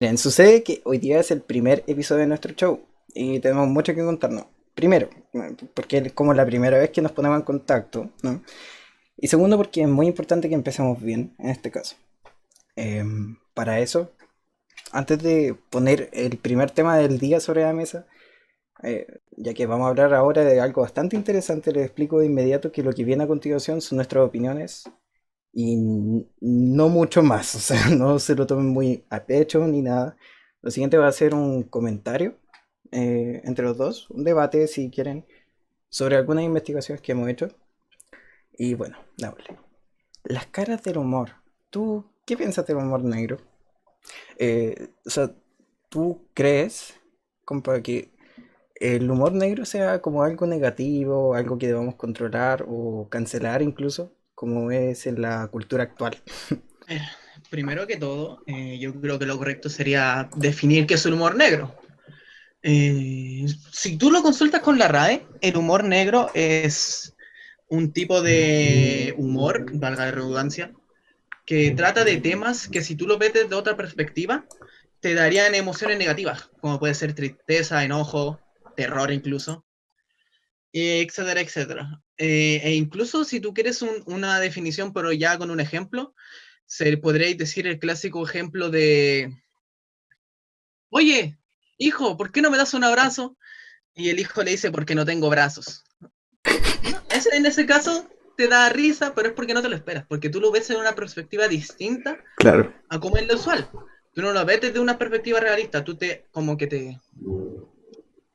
Bien, sucede que hoy día es el primer episodio de nuestro show y tenemos mucho que contarnos. Primero, porque es como la primera vez que nos ponemos en contacto, ¿no? Y segundo, porque es muy importante que empecemos bien en este caso. Para eso, antes de poner el primer tema del día sobre la mesa, ya que vamos a hablar ahora de algo bastante interesante, les explico de inmediato que lo que viene a continuación son nuestras opiniones y no mucho más, o sea, no se lo tomen muy a pecho ni nada. Lo siguiente va a ser un comentario entre los dos, un debate si quieren, sobre algunas investigaciones que hemos hecho. Y bueno, dámosle. Las caras del humor. ¿Tú qué piensas del humor negro? O sea, ¿tú crees, compa, que el humor negro sea como algo negativo, algo que debamos controlar o cancelar incluso, como es en la cultura actual? Eh, Primero que todo, yo creo que lo correcto sería definir qué es el humor negro. Si tú lo consultas con la RAE, el humor negro es un tipo de humor, valga la redundancia, que trata de temas que si tú lo ves desde otra perspectiva, te darían emociones negativas, como puede ser tristeza, enojo, terror incluso, etcétera, etcétera. E incluso si tú quieres una definición, pero ya con un ejemplo, se podréis decir el clásico ejemplo de, oye, hijo, ¿por qué no me das un abrazo? Y el hijo le dice, porque no tengo brazos. No, en ese caso te da risa, pero es porque no te lo esperas, porque tú lo ves en una perspectiva distinta Claro. a como es lo usual. Tú no lo ves desde una perspectiva realista, tú te como que te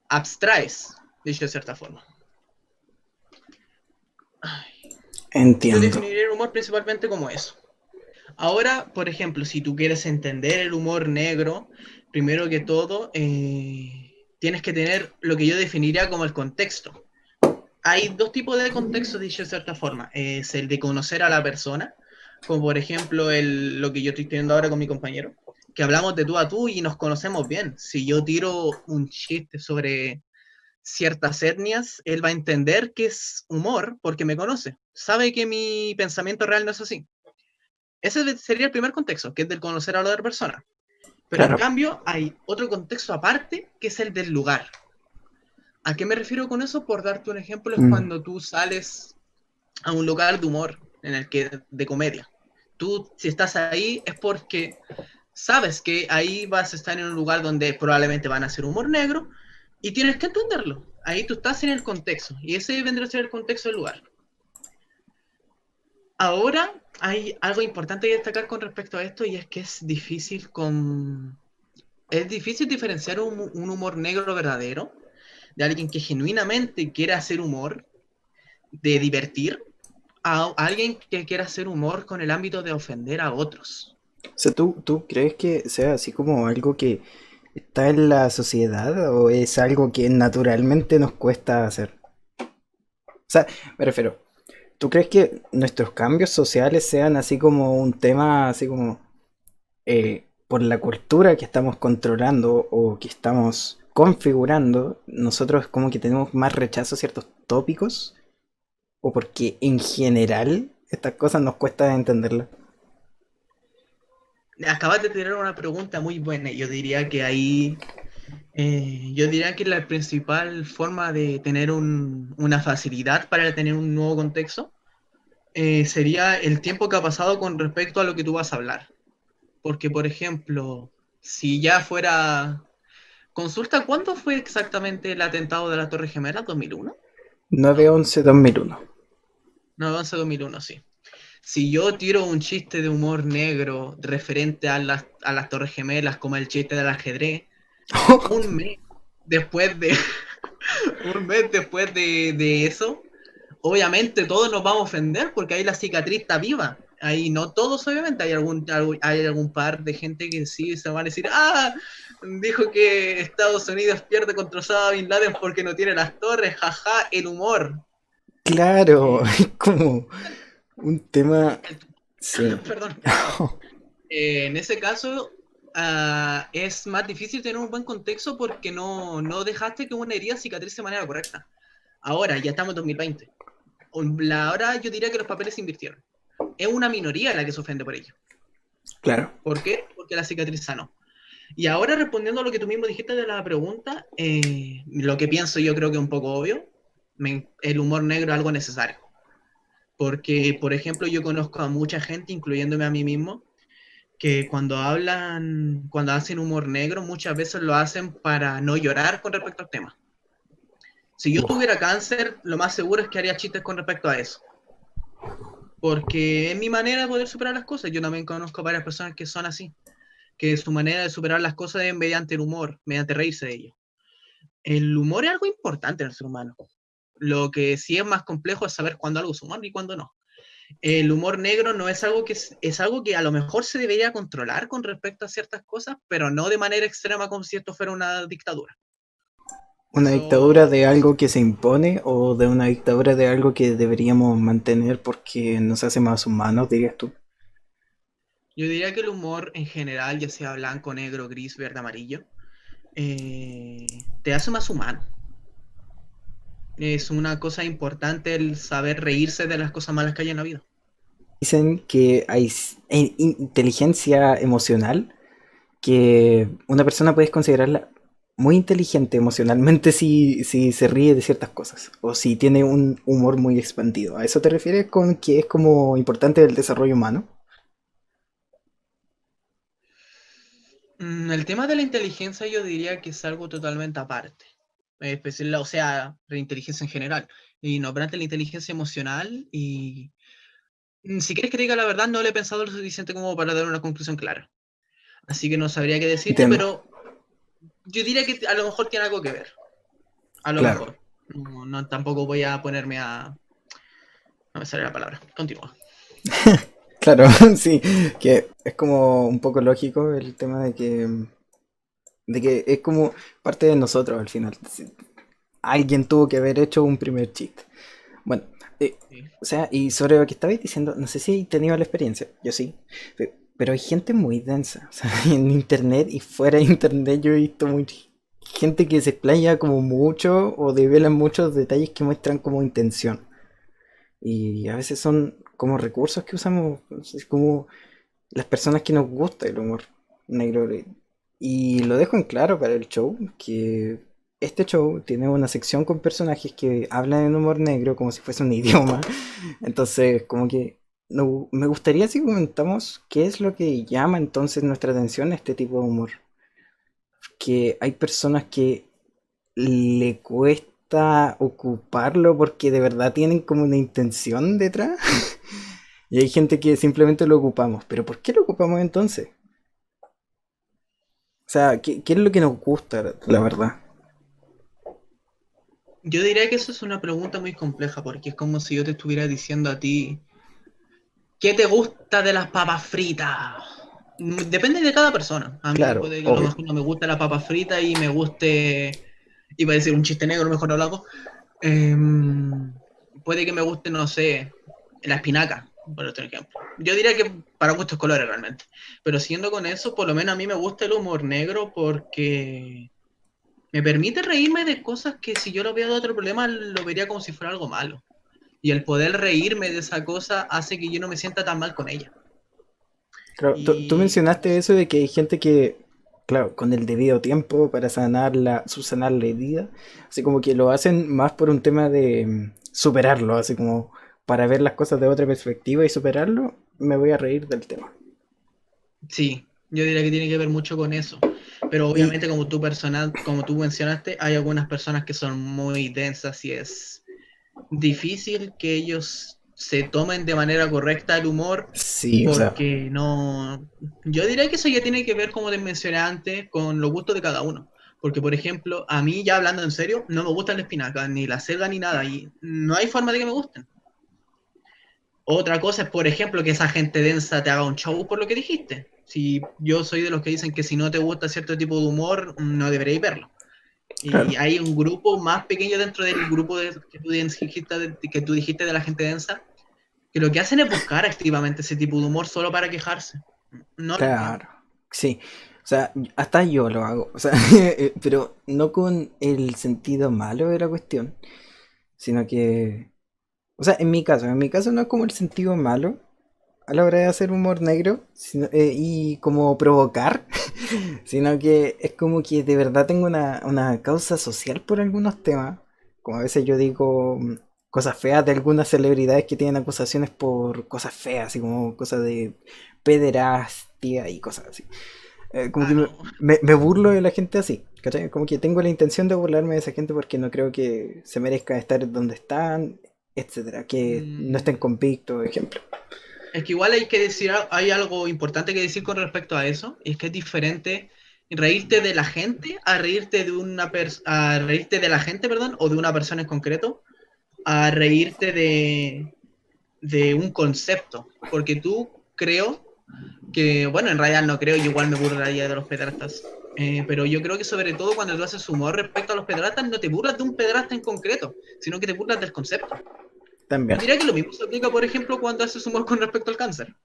abstraes, dicho de cierta forma. Yo Entiendo. definiría el humor principalmente como eso. Ahora, por ejemplo, si tú quieres entender el humor negro, primero que todo, tienes que tener lo que yo definiría como el contexto. Hay dos tipos de contextos, dicho de cierta forma. Es el de conocer a la persona, como por ejemplo lo que yo estoy teniendo ahora con mi compañero, que hablamos de tú a tú y nos conocemos bien. Si yo tiro un chiste sobre ciertas etnias, él va a entender que es humor porque me conoce. Sabe que mi pensamiento real no es así. Ese sería el primer contexto, que es del conocer a la otra persona. Pero en Claro. cambio hay otro contexto aparte, que es el del lugar. ¿A qué me refiero con eso? Por darte un ejemplo, es Mm, cuando tú sales a un lugar de humor, en el que de comedia. Tú, si estás ahí, es porque sabes que ahí vas a estar en un lugar donde probablemente van a hacer humor negro y tienes que entenderlo. Ahí tú estás en el contexto y ese vendrá a ser el contexto del lugar. Ahora hay algo importante que destacar con respecto a esto y es que es difícil diferenciar un humor negro verdadero de alguien que genuinamente quiere hacer humor, de divertir, a alguien que quiera hacer humor con el ámbito de ofender a otros. O sea, ¿tú crees que sea así como algo que está en la sociedad o es algo que naturalmente nos cuesta hacer? O sea, me refiero, ¿tú crees que nuestros cambios sociales sean así como un tema, así como por la cultura que estamos controlando o que estamos configurando, nosotros como que tenemos más rechazo a ciertos tópicos? ¿O porque en general estas cosas nos cuesta entenderlas? Acabas de tener una pregunta muy buena. Yo diría que la principal forma de tener una facilidad para tener un nuevo contexto sería el tiempo que ha pasado con respecto a lo que tú vas a hablar. Porque, por ejemplo, si ya fuera... Consulta, ¿cuándo fue exactamente el atentado de la Torre Gemela? ¿2001? No, 9/11/2001. no, 2001, sí. Si yo tiro un chiste de humor negro referente a las Torres Gemelas, como el chiste del ajedrez, un mes después de, un mes después de eso, obviamente todos nos vamos a ofender porque ahí la cicatriz está viva. Ahí no todos, obviamente, hay algún par de gente que sí se van a decir, dijo que Estados Unidos pierde contra Osama Bin Laden porque no tiene las torres, jaja, el humor. Claro, Eh, es como un tema, el- sí. Perdón. En ese caso, es más difícil tener un buen contexto porque no dejaste que una herida cicatrice de manera correcta. Ahora, ya estamos en 2020. Ahora yo diría que los papeles se invirtieron. Es una minoría la que se ofende por ello. Claro. ¿Por qué? Porque la cicatriz sanó. Y ahora respondiendo a lo que tú mismo dijiste de la pregunta, lo que pienso yo creo que es un poco obvio, el humor negro es algo necesario. Porque, por ejemplo, yo conozco a mucha gente, incluyéndome a mí mismo, que cuando hacen humor negro, muchas veces lo hacen para no llorar con respecto al tema. Si yo Uf. tuviera cáncer, lo más seguro es que haría chistes con respecto a eso. Porque es mi manera de poder superar las cosas. Yo también conozco a varias personas que son así, que su manera de superar las cosas es mediante el humor, mediante reírse de ello. El humor es algo importante en el ser humano. Lo que sí es más complejo es saber cuándo algo es humor y cuándo no. El humor negro no es algo es algo que a lo mejor se debería controlar con respecto a ciertas cosas, pero no de manera extrema como si esto fuera una dictadura. ¿Una dictadura Eso de algo que se impone o de una dictadura de algo que deberíamos mantener porque nos hace más humanos, dirías tú? yo diría que el humor en general, ya sea blanco, negro, gris, verde, amarillo, te hace más humano. Es una cosa importante el saber reírse de las cosas malas que hay en la vida. Dicen que hay inteligencia emocional, que una persona puede considerarla muy inteligente emocionalmente si se ríe de ciertas cosas o si tiene un humor muy expandido. ¿A eso te refieres con que es como importante el desarrollo humano? El tema de la inteligencia yo diría que es algo totalmente aparte. Especial, o sea, la inteligencia en general. Y no obstante la inteligencia emocional. Y si quieres que te diga la verdad, no le he pensado lo suficiente como para dar una conclusión clara. Así que no sabría qué decirte, Entiendo, pero yo diría que a lo mejor tiene algo que ver. A lo claro. mejor. No, tampoco voy a ponerme a... No me sale la palabra. Continúa. Claro, sí, que es como un poco lógico el tema de que es como parte de nosotros al final. Sí, alguien tuvo que haber hecho un primer chiste. Bueno, Sí. o sea, y sobre lo que estabais diciendo, no sé si he tenido la experiencia, yo sí, pero hay gente muy densa, o sea, en internet y fuera de internet yo he visto gente que se explaya como mucho o devela muchos detalles que muestran como intención. Y a veces son como recursos que usamos, es como las personas que nos gusta el humor negro. Y lo dejo en claro para el show, que este show tiene una sección con personajes que hablan en humor negro como si fuese un idioma. Entonces, como que me gustaría si comentamos qué es lo que llama entonces nuestra atención a este tipo de humor. Que hay personas que le cuesta ocuparlo porque de verdad tienen como una intención detrás. Y hay gente que simplemente lo ocupamos. ¿Pero por qué lo ocupamos entonces? O sea, ¿qué es lo que nos gusta, la verdad? Yo diría que eso es una pregunta muy compleja porque es como si yo te estuviera diciendo a ti, ¿qué te gusta de las papas fritas? Depende de cada persona. A mí Claro, puede que a lo obvio. mejor no me guste la papa frita y me guste, iba a decir un chiste negro, mejor no lo hago. Puede que me guste, no sé, la espinaca, por otro ejemplo. Yo diría que para gustos colores realmente. Pero siguiendo con eso, por lo menos a mí me gusta el humor negro porque me permite reírme de cosas que si yo lo veo de otro problema, lo vería como si fuera algo malo. Y el poder reírme de esa cosa hace que yo no me sienta tan mal con ella. Claro, tú Y mencionaste eso de que hay gente que, claro, con el debido tiempo para subsanar la herida, así como que lo hacen más por un tema de superarlo, así como para ver las cosas de otra perspectiva y superarlo, me voy a reír del tema. sí, yo diría que tiene que ver mucho con eso. Pero Y obviamente, como tú mencionaste, hay algunas personas que son muy densas y es difícil que ellos se tomen de manera correcta el humor sí, o sea, porque no... Yo diría que eso ya tiene que ver, como te mencioné antes, con los gustos de cada uno. Porque, por ejemplo, a mí, ya hablando en serio, no me gustan las espinacas, ni la selga, ni nada. Y no hay forma de que me gusten. Otra cosa es, por ejemplo, que esa gente densa te haga un show por lo que dijiste. Si yo soy de los que dicen que si no te gusta cierto tipo de humor, no deberéis verlo. claro, Y hay un grupo más pequeño dentro del grupo que tú dijiste de la gente densa, que lo que hacen es buscar activamente ese tipo de humor solo para quejarse. No lo entiendo. claro, sí. O sea, hasta yo lo hago, o sea, pero no con el sentido malo de la cuestión, sino que, o sea, en mi caso no es como el sentido malo, a la hora de hacer humor negro y como provocar, sino que es como que de verdad tengo una causa social por algunos temas. Como a veces yo digo cosas feas de algunas celebridades que tienen acusaciones por cosas feas, así como cosas de pederastia y cosas así. Como Ah, que no. me burlo de la gente así, ¿cachai? Como que tengo la intención de burlarme de esa gente porque no creo que se merezca estar donde están, etcétera, que no estén Mm, convictos, ejemplo. Es que igual hay que decir, hay algo importante que decir con respecto a eso, y es que es diferente reírte de la gente a reírte de a reírte de la gente, perdón, o de una persona en concreto, a reírte de un concepto. Porque tú creo que, bueno, en realidad no creo, yo igual me burlaría de los pedrastas. Pero yo creo que sobre todo cuando tú haces humor respecto a los pedrastas, no te burlas de un pedrasta en concreto, sino que te burlas del concepto. Yo También. diría que lo mismo se aplica, por ejemplo, cuando haces humor con respecto al cáncer.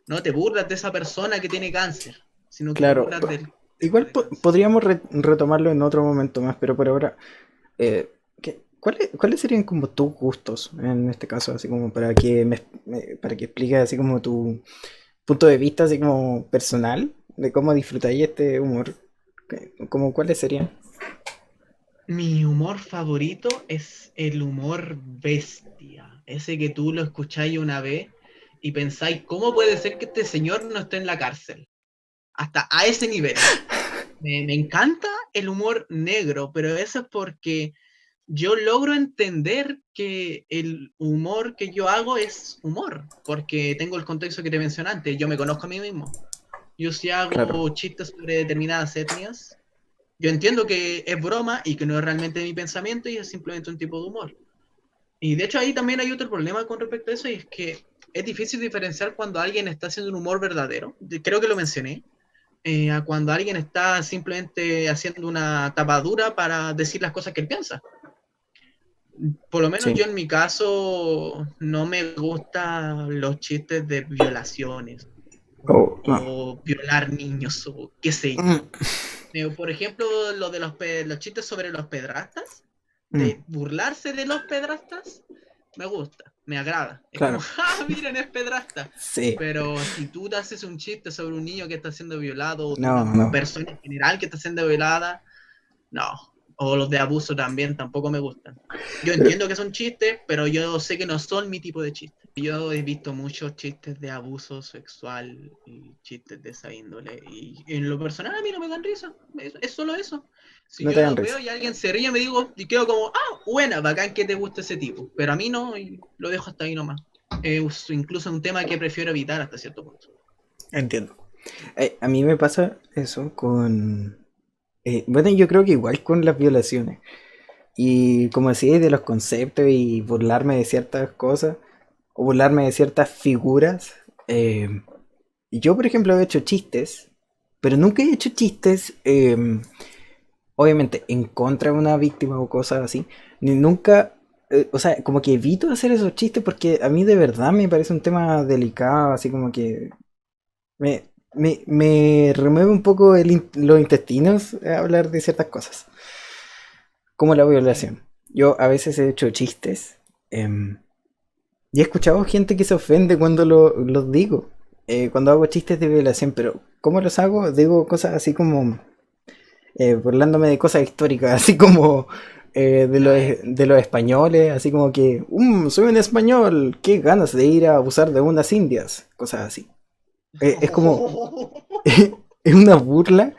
No te burlas de esa persona que tiene cáncer, sino que te Claro, burlas del concepto igual de cáncer. podríamos retomarlo en otro momento más, pero por ahora, ¿cuáles serían como tus gustos en este caso? Así como para que para que expliques así como tu punto de vista así como personal de cómo disfrutáis este humor. Como cuáles serían? Mi humor favorito es el humor bestia. Ese que tú lo escucháis una vez y pensáis, ¿cómo puede ser que este señor no esté en la cárcel? Hasta a ese nivel. Me encanta el humor negro, pero eso es porque yo logro entender que el humor que yo hago es humor, porque tengo el contexto que te mencioné antes, yo me conozco a mí mismo. Yo si Claro. hago chistes sobre determinadas etnias, yo entiendo que es broma y que no es realmente mi pensamiento y es simplemente un tipo de humor. Y de hecho ahí también hay otro problema con respecto a eso y es que es difícil diferenciar cuando alguien está haciendo un humor verdadero, creo que lo mencioné, a cuando alguien está simplemente haciendo una tapadura para decir las cosas que él piensa. Por lo menos Sí. yo en mi caso no me gustan los chistes de violaciones Oh, no. o violar niños o qué sé Mm, yo. Por ejemplo, lo de los chistes sobre los pedrastas, mm, de burlarse de los pedrastas, me gusta, me agrada. Es como, claro. ¡ja! Miren, es pedrasta. Sí. Pero si tú te haces un chiste sobre un niño que está siendo violado o de No, una no. persona en general que está siendo violada, no. O los de abuso también tampoco me gustan. Yo Pero, entiendo que son chistes, pero yo sé que no son mi tipo de chistes. Yo he visto muchos chistes de abuso sexual y chistes de esa índole. Y en lo personal a mí no me dan risa. Es solo eso. Si no te yo dan los risa. veo y alguien se ríe, me digo, y quedo como, ah, buena, bacán que te guste ese tipo. Pero a mí no, y lo dejo hasta ahí nomás. Incluso un tema que prefiero evitar hasta cierto punto. Entiendo. A mí me pasa eso con... bueno, yo creo que igual con las violaciones. Y como decía, de los conceptos y burlarme de ciertas cosas, o burlarme de ciertas figuras. Yo, por ejemplo, he hecho chistes, pero nunca he hecho chistes, obviamente, en contra de una víctima o cosas así. Ni nunca, o sea, como que evito hacer esos chistes porque a mí de verdad me parece un tema delicado, así como que me remueve un poco los intestinos hablar de ciertas cosas, como la Sí. violación. Yo a veces he hecho chistes em, y he escuchado gente que se ofende cuando los digo, cuando hago chistes de violación, pero ¿cómo los hago? Digo cosas así como burlándome de cosas históricas, así como Ah, de los españoles, así como que, soy un español, qué ganas de ir a abusar de unas indias, cosas así. Es como, es una burla,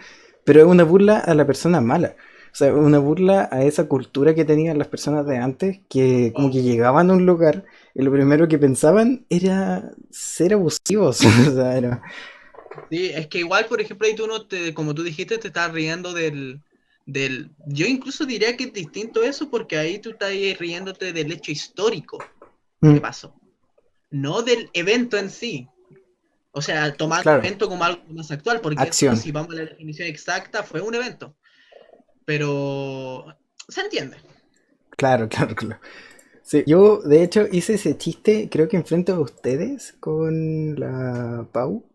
pero es una burla a la persona mala. O sea, una burla a esa cultura que tenían las personas de antes, que como que oh. llegaban a un lugar y lo primero que pensaban era ser abusivos. O sea, era... Sí, es que igual, por ejemplo, ahí tú no te, como tú dijiste, te estás riendo yo incluso diría que es distinto eso porque ahí tú estás riéndote del hecho histórico que Mm, pasó, no del evento en sí. O sea, tomando el claro, evento como algo más actual, porque eso, acción. si vamos a la definición exacta, fue un evento. Pero se entiende. Claro, claro, claro. Sí, yo, de hecho, hice ese chiste, creo que enfrente a ustedes con la Pau.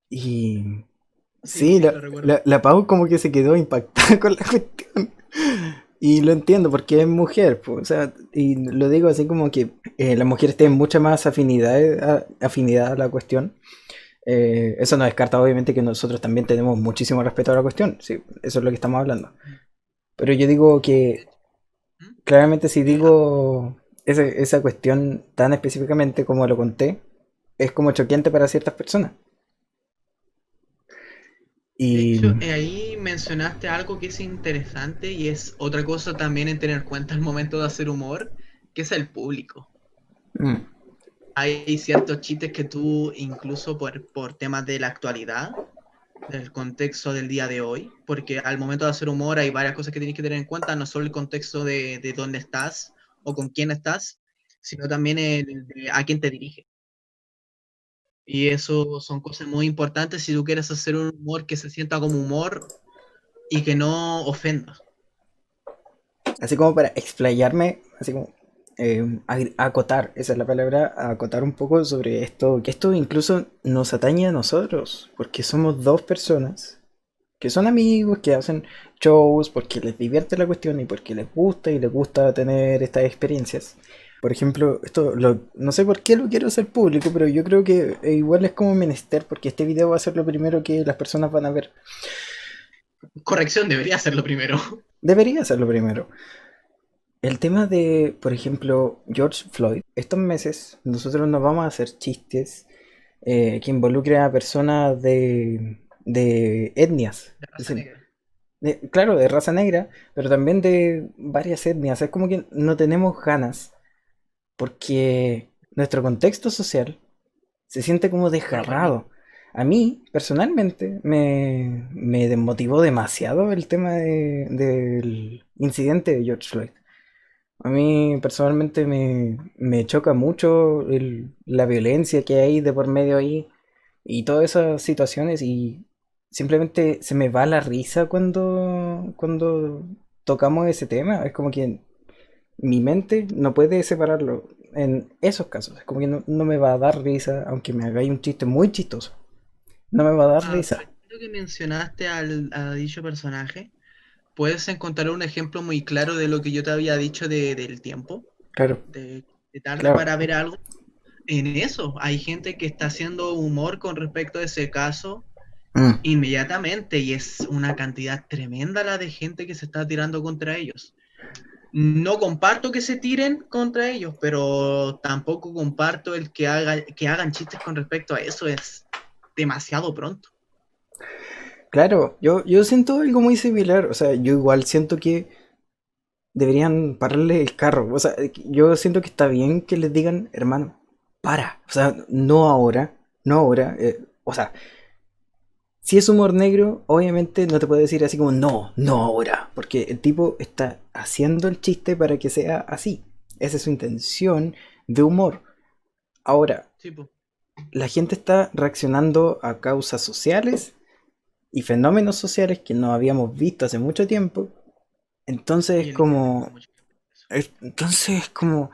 Y Sí, sí, sí, lo recuerdo. la Pau como que se quedó impactada con la cuestión. Y lo entiendo porque es mujer, pues, o sea, y lo digo así como que las mujeres tienen mucha más afinidad a la cuestión. Eso no descarta obviamente que nosotros también tenemos muchísimo respeto a la cuestión, sí, eso es lo que estamos hablando. Pero yo digo De que hecho, ¿Mm? claramente si Eh, digo esa cuestión tan específicamente como lo conté, es como choqueante para ciertas personas. de Y hecho, ahí mencionaste algo que es interesante y es otra cosa también en tener en cuenta al momento de hacer humor, que es el público. mm, Hay ciertos chistes que tú, incluso por temas de la actualidad, del contexto del día de hoy, porque al momento de hacer humor hay varias cosas que tienes que tener en cuenta, no solo el contexto de dónde estás o con quién estás, sino también el de a quién te dirige. Y eso son cosas muy importantes si tú quieres hacer un humor que se sienta como humor y que no ofenda. así como para explayarme, así como acotar, esa es la palabra, acotar un poco sobre esto, que esto incluso nos atañe a nosotros, porque somos dos personas que son amigos, que hacen shows porque les divierte la cuestión y les gusta tener estas experiencias. Por ejemplo, no sé por qué lo quiero hacer público, pero yo creo que igual es como menester, porque este video va a ser lo primero que las personas van a ver. Corrección, debería ser lo primero. Debería ser lo primero. El tema de, por ejemplo, George Floyd, estos meses nosotros nos vamos a hacer chistes que involucren a personas de etnias. De Es raza decir, negra. claro, de raza negra, pero también de varias etnias. Es como que no tenemos ganas porque nuestro contexto social se siente como No lo permite. desgarrado. A mí, personalmente, me desmotivó demasiado el tema del incidente de George Floyd. A mí personalmente me choca mucho la violencia que hay de por medio ahí y todas esas situaciones y simplemente se me va la risa cuando tocamos ese tema. Es como que mi mente no puede separarlo en esos casos. Es como que no me va a dar risa, aunque me hagáis un chiste muy chistoso. No me va a dar risa. Aprovechando que mencionaste a dicho personaje, puedes encontrar un ejemplo muy claro de lo que yo te había dicho del tiempo, Claro, de tarda claro. para ver algo. En eso, hay gente que está haciendo humor con respecto a ese caso Mm. inmediatamente y es una cantidad tremenda la de gente que se está tirando contra ellos. No comparto que se tiren contra ellos, pero tampoco comparto el que hagan chistes con respecto a eso, es demasiado pronto. Claro, yo siento algo muy similar. O sea, yo igual siento que deberían pararle el carro. O sea, yo siento que está bien que les digan, hermano, para. O sea, no ahora, no ahora. O sea, si es humor negro, obviamente no te puede decir así como, no ahora. Porque el tipo está haciendo el chiste para que sea así. Esa es su intención de humor. Ahora, Sí, po. la gente está reaccionando a causas sociales y fenómenos sociales que no habíamos visto hace mucho tiempo. Entonces Y es el internet fue como, mucho tiempo eso. entonces es como,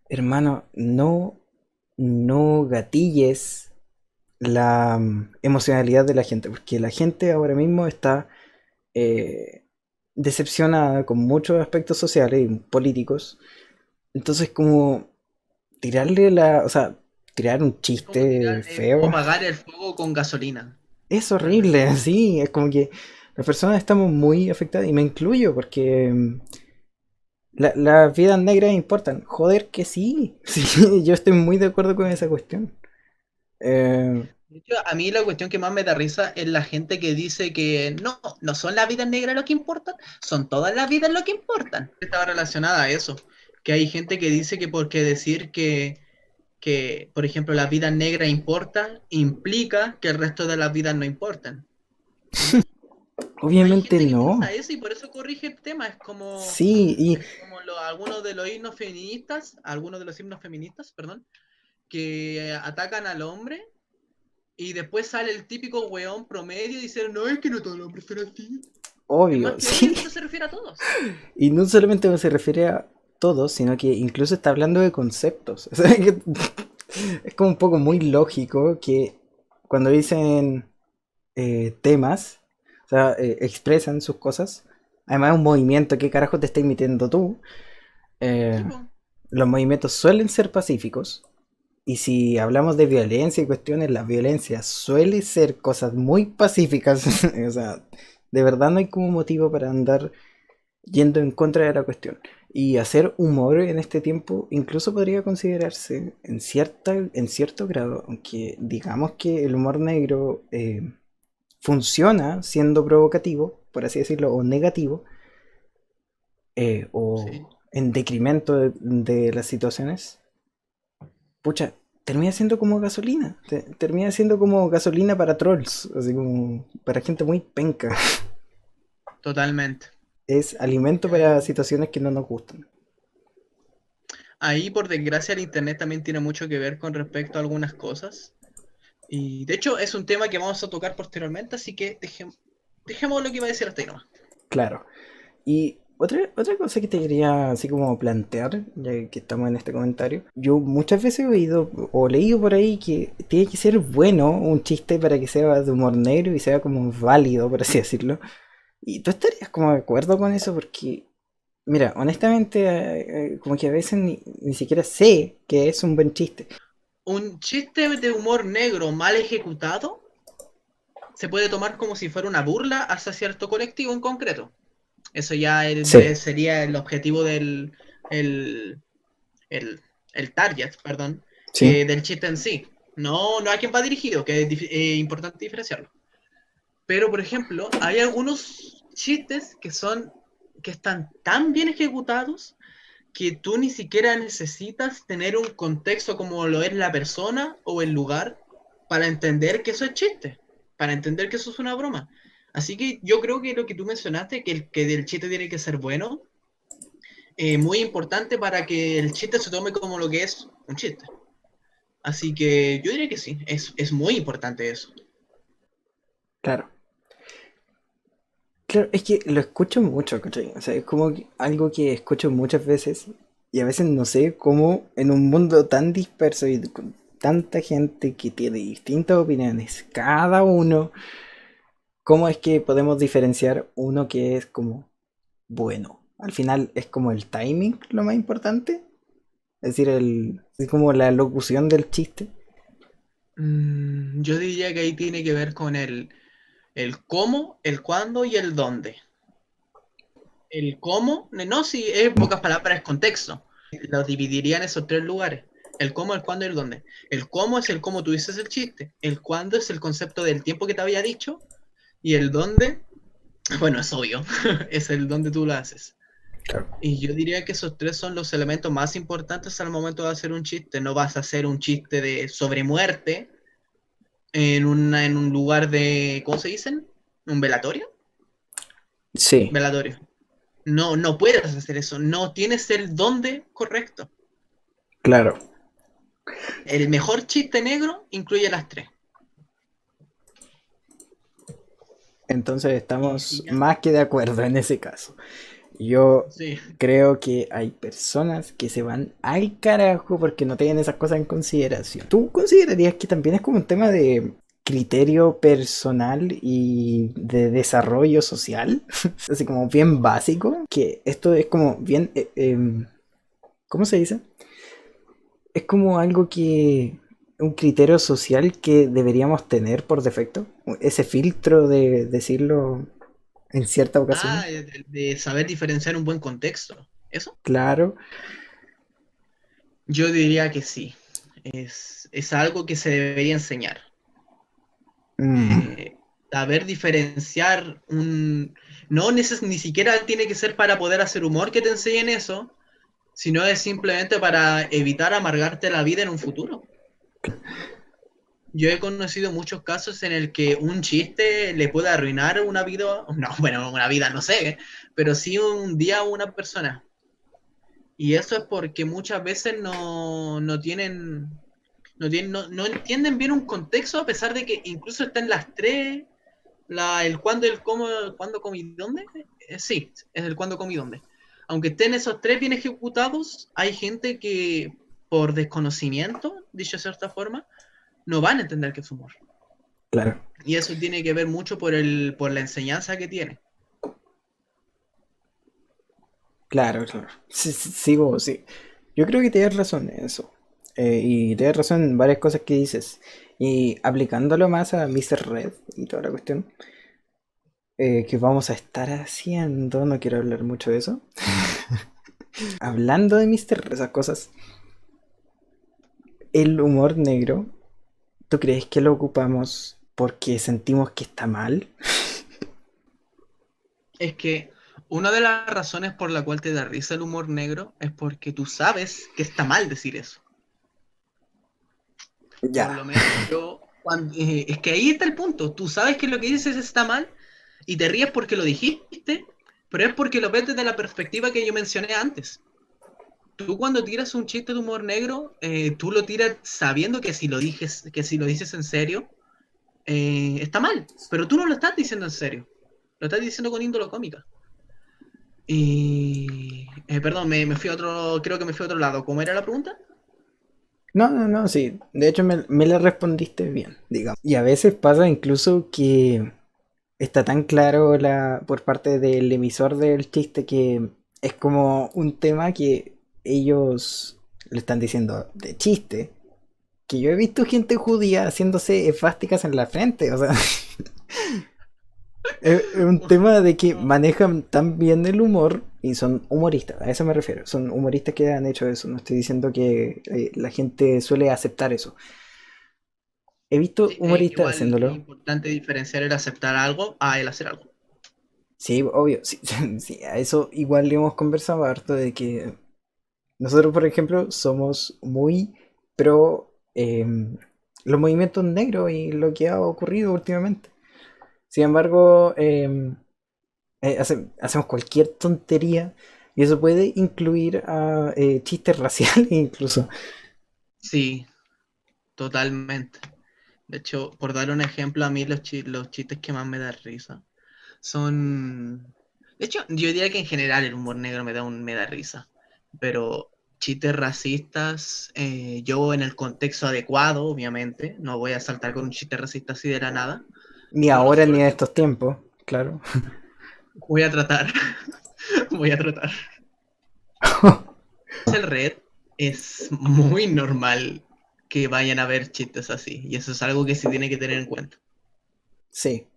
hermano, no gatilles la emocionalidad de la gente, porque la gente ahora mismo está eh, decepcionada con muchos aspectos sociales y políticos. Entonces como o sea, tirar un chiste Es como feo apagar el fuego con gasolina, es realmente. horrible, así, es como que las personas estamos muy afectadas y me incluyo porque las vidas negras importan. Joder que sí, sí, yo estoy muy de acuerdo con esa cuestión. Eh, De hecho, a mí la cuestión que más me da risa es la gente que dice que no son las vidas negras lo que importan, son todas las vidas lo que importan. Estaba relacionada a eso, que hay gente que dice que porque decir por ejemplo, las vidas negras importan, implica que el resto de las vidas no importan. Y no es, hay obviamente gente que no. piensa eso y por eso corrige el tema. Sí, y Es como algunos de los himnos feministas, algunos de los himnos feministas, perdón, que atacan al hombre y después sale el típico weón promedio y dice, no, es que no todos los hombres son así. Es más obvio, que obvio sí. que no se refiere a todos. Y no solamente se refiere a todos, sino que incluso está hablando de conceptos. O sea, que es como un poco muy lógico que cuando dicen temas, o sea, expresan sus cosas, Además es un movimiento, ¿qué carajo te está imitando tú? Sí, Eh, po. los movimientos suelen ser pacíficos. Y si hablamos de violencia y cuestiones, la violencia suele ser cosas muy pacíficas. O sea, de verdad no hay como motivo para andar yendo en contra de la cuestión. Y hacer humor en este tiempo incluso podría considerarse en cierto grado, aunque digamos que el humor negro funciona siendo provocativo, por así decirlo, o negativo, Sí. o en decremento de las situaciones, pucha, termina siendo como gasolina. Termina siendo como gasolina para trolls, así como para gente muy penca. Totalmente. Es alimento para Ahí, situaciones que no nos gustan. ahí, por desgracia, el internet también tiene mucho que ver con respecto a algunas cosas. Y de hecho es un tema que vamos a tocar posteriormente, así que dejemos lo que iba a decir hasta ahí nomás. Claro. Y otra cosa que te quería así como plantear, ya que estamos en este comentario, yo muchas veces he oído o leído por ahí que tiene que ser bueno un chiste para que sea de humor negro y sea como válido, por así decirlo. ¿Y tú estarías como de acuerdo con eso? Porque, mira, honestamente, como que a veces ni siquiera sé que es un buen chiste. Un chiste de humor negro mal ejecutado se puede tomar como si fuera una burla hacia cierto colectivo en concreto. Eso ya Sí, sería el objetivo el, el, el target, perdón, sí, del chiste en sí. No, no a quién va dirigido, que es importante diferenciarlo. Pero, por ejemplo, hay algunos chistes que están tan bien ejecutados que tú ni siquiera necesitas tener un contexto como lo es la persona o el lugar para entender que eso es chiste, para entender que eso es una broma. Así que yo creo que lo que tú mencionaste, que el chiste tiene que ser bueno, muy importante para que el chiste se tome como lo que es un chiste. Así que yo diría que sí, es muy importante eso. claro. Claro, es que lo escucho mucho, ¿cachai? O sea, es como algo que escucho muchas veces y a veces no sé cómo en un mundo tan disperso y con tanta gente que tiene distintas opiniones, cada uno, cómo es que podemos diferenciar uno que es como bueno. Al final es como el timing lo más importante, es decir, es como la locución del chiste. Yo diría que ahí tiene que ver con el cómo, el cuándo y el dónde. El cómo, no, si es pocas palabras, es contexto. Lo dividiría en esos tres lugares. El cómo, el cuándo y el dónde. El cómo es el cómo tú dices el chiste. El cuándo es el concepto del tiempo que te había dicho. Y el dónde, bueno, es obvio, es el dónde tú lo haces. Claro. Y yo diría que esos tres son los elementos más importantes al momento de hacer un chiste. No vas a hacer un chiste de sobre muerte en un lugar de, ¿cómo se dicen? ¿Un velatorio? Sí, Velatorio. No, no puedes hacer eso. No tienes el dónde correcto. claro. El mejor chiste negro incluye las tres. Entonces Y estamos ya. más que de acuerdo en ese caso. Yo Sí. creo que hay personas que se van al carajo porque no tienen esas cosas en consideración. ¿Tú considerarías que también es como un tema de criterio personal y de desarrollo social? Así como bien básico, que esto es como bien, ¿cómo se dice? Es como algo que, un criterio social que deberíamos tener por defecto, ese filtro de decirlo en ciertas ocasiones. Ah, de saber diferenciar un buen contexto. ¿Eso? Claro. Yo diría que sí. Es algo que se debería enseñar. Mm, Eh, saber diferenciar un... No ni siquiera tiene que ser para poder hacer humor que te enseñen eso, sino es simplemente para evitar amargarte la vida en un futuro. Yo he conocido muchos casos en el que un chiste le puede arruinar una vida, no, bueno, una vida no sé, pero sí un día a una persona. Y eso es porque muchas veces no entienden bien un contexto, a pesar de que incluso están las tres, el cuándo, el cómo, el cuándo, cómo y dónde. Sí, es el cuándo, cómo y dónde. Aunque estén esos tres bien ejecutados, hay gente que por desconocimiento, dicho de cierta forma, no van a entender que es humor. claro. Y eso tiene que ver mucho por la enseñanza que tiene. Claro, claro. Sí, sí, sigo, sí. Yo creo que tienes razón en eso. Y tienes razón en varias cosas que dices. Y aplicándolo más a Mr. Red y toda la cuestión que vamos a estar haciendo, no quiero hablar mucho de eso. Hablando de Mr. Red, esas cosas, el humor negro, ¿tú crees que lo ocupamos porque sentimos que está mal? Es que una de las razones por la cual te da risa el humor negro es porque tú sabes que está mal decir eso. Por Ya, lo menos yo, es que ahí está el punto. Tú sabes que lo que dices está mal y te ríes porque lo dijiste, pero es porque lo ves desde la perspectiva que yo mencioné antes. Tú cuando tiras un chiste de humor negro, tú lo tiras sabiendo que si lo dices en serio, está mal, pero tú no lo estás diciendo en serio, lo estás diciendo con índole cómica. Y, perdón, me fui a otro, creo que me fui a otro lado. ¿Cómo era la pregunta? no, no, no, sí. De hecho, me la respondiste bien, digamos. Y a veces pasa incluso que está tan claro por parte del emisor del chiste que es como un tema que ellos le están diciendo de chiste. Que yo he visto gente judía haciéndose esvásticas en la frente, o sea, es un tema de que manejan tan bien el humor y son humoristas, a eso me refiero, son humoristas que han hecho eso, no estoy diciendo que la gente suele aceptar eso. He visto Sí, humoristas igual es haciéndolo. importante diferenciar el aceptar algo a el hacer algo. Sí, obvio, sí, sí, a eso igual le hemos conversado harto de que nosotros, por ejemplo, somos muy pro los movimientos negros y lo que ha ocurrido últimamente. Sin embargo, hacemos cualquier tontería y eso puede incluir a chistes raciales incluso. Sí, totalmente. De hecho, por dar un ejemplo, a mí los chistes que más me da risa son... De hecho, yo diría que en general el humor negro me da risa, pero chistes racistas, yo en el contexto adecuado, obviamente, no voy a saltar con un chiste racista así de la nada, Ni no los ahora ni en tolero. estos tiempos, claro. Voy a tratar, voy a tratar. El red es muy normal que vayan a ver chistes así, y eso es algo que se tiene que tener en cuenta. Sí.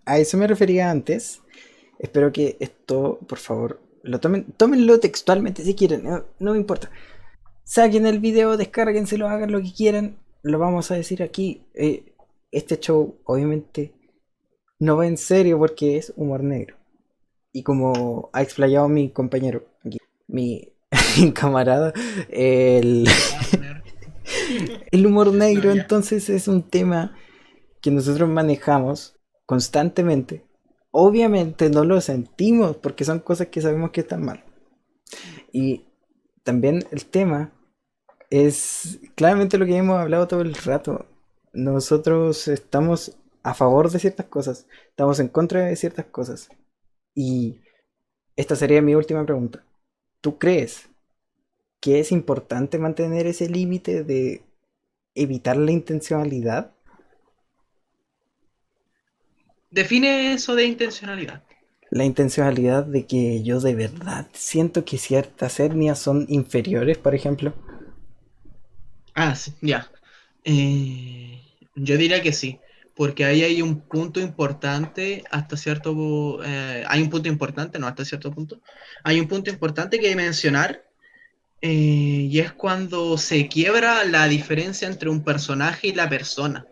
A eso me refería antes. Espero que esto, por favor, tómenlo textualmente si quieren, no me importa. Saquen el video, descárguenselo, hagan lo que quieran. Lo vamos a decir aquí. Este show, obviamente, no va en serio porque es humor negro. Y como ha explayado mi compañero aquí, mi camarada, el, Partner. el humor No, negro ya. entonces es un tema que nosotros manejamos constantemente. Obviamente no lo sentimos porque son cosas que sabemos que están mal. Y también el tema es claramente lo que hemos hablado todo el rato. Nosotros estamos a favor de ciertas cosas, estamos en contra de ciertas cosas. Y esta sería mi última pregunta. ¿Tú crees que es importante mantener ese límite de evitar la intencionalidad? Define eso de intencionalidad. La intencionalidad de que yo de verdad siento que ciertas etnias son inferiores, por ejemplo. Ah, sí, ya. Yo diría que sí, porque ahí hay un punto importante hasta cierto... hay un punto importante, no hasta cierto punto. Hay un punto importante que mencionar y es cuando se quiebra la diferencia entre un personaje y la persona.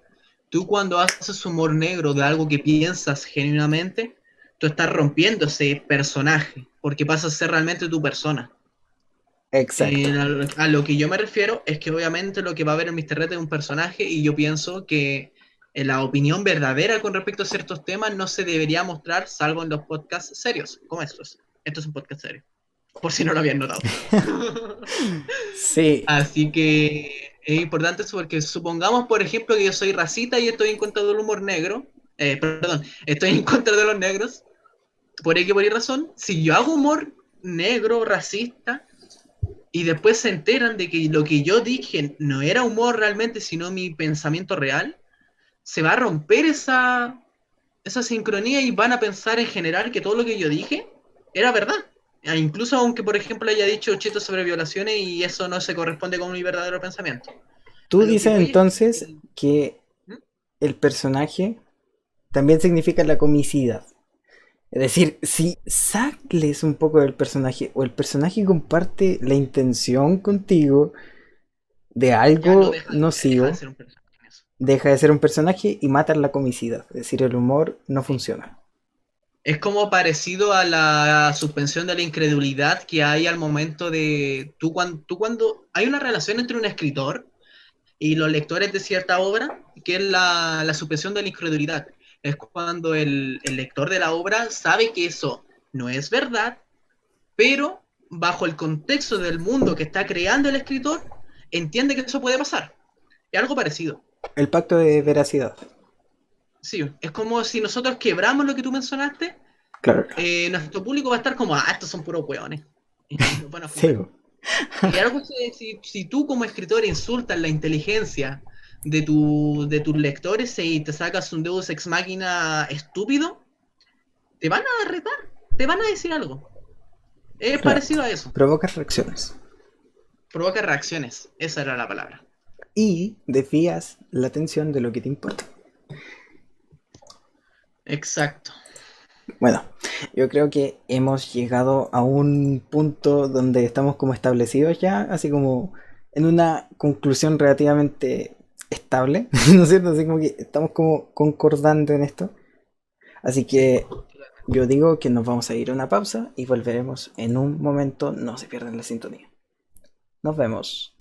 Tú cuando haces humor negro de algo que piensas genuinamente, tú estás rompiendo ese personaje, porque pasa a ser realmente tu persona. Exacto. A lo que yo me refiero es que obviamente lo que va a ver en Mr. Red es un personaje y yo pienso que la opinión verdadera con respecto a ciertos temas no se debería mostrar salvo en los podcasts serios, como estos. Esto es un podcast serio, por si no lo habían notado. Sí, Así que es importante eso porque supongamos, por ejemplo, que yo soy racista y estoy en contra del humor negro, perdón, estoy en contra de los negros, por X por Y razón, si yo hago humor negro, racista, y después se enteran de que lo que yo dije no era humor realmente, sino mi pensamiento real, se va a romper esa sincronía y van a pensar en general que todo lo que yo dije era verdad. Incluso aunque, por ejemplo, haya dicho chistes sobre violaciones y eso no se corresponde con mi verdadero pensamiento. Tú A lo que dices voy es entonces que... que ¿Mm? el personaje también significa la comicidad. Es decir, si sales un poco del personaje o el personaje comparte la intención contigo de Ya no algo deja de nocivo, ser un personaje en eso. deja de ser un personaje y mata la comicidad. Es decir, el humor no Sí. funciona. Es como parecido a la suspensión de la incredulidad que hay al momento de tú cuando hay una relación entre un escritor y los lectores de cierta obra, que es la suspensión de la incredulidad. Es cuando el lector de la obra sabe que eso no es verdad, pero bajo el contexto del mundo que está creando el escritor, entiende que eso puede pasar. Es algo parecido. El pacto de veracidad. Sí, es como si nosotros quebramos lo que tú mencionaste, Claro. nuestro público va a estar como, estos son puros hueones. Y nos van a Sí. funar. Y algo que si tú como escritor insultas la inteligencia de tus lectores y te sacas un Deus Ex Machina estúpido, te van a retar, te van a decir algo. Es Claro. parecido a eso. Provocas reacciones. Provoca reacciones. Esa era la palabra. Y desvías la atención de lo que te importa. Exacto. Bueno, yo creo que hemos llegado a un punto donde estamos como establecidos ya, así como en una conclusión relativamente estable, ¿no es cierto? Así como que estamos como concordando en esto. Así Sí. que yo digo que nos vamos a ir a una pausa y volveremos en un momento. No se pierdan la sintonía. Nos vemos.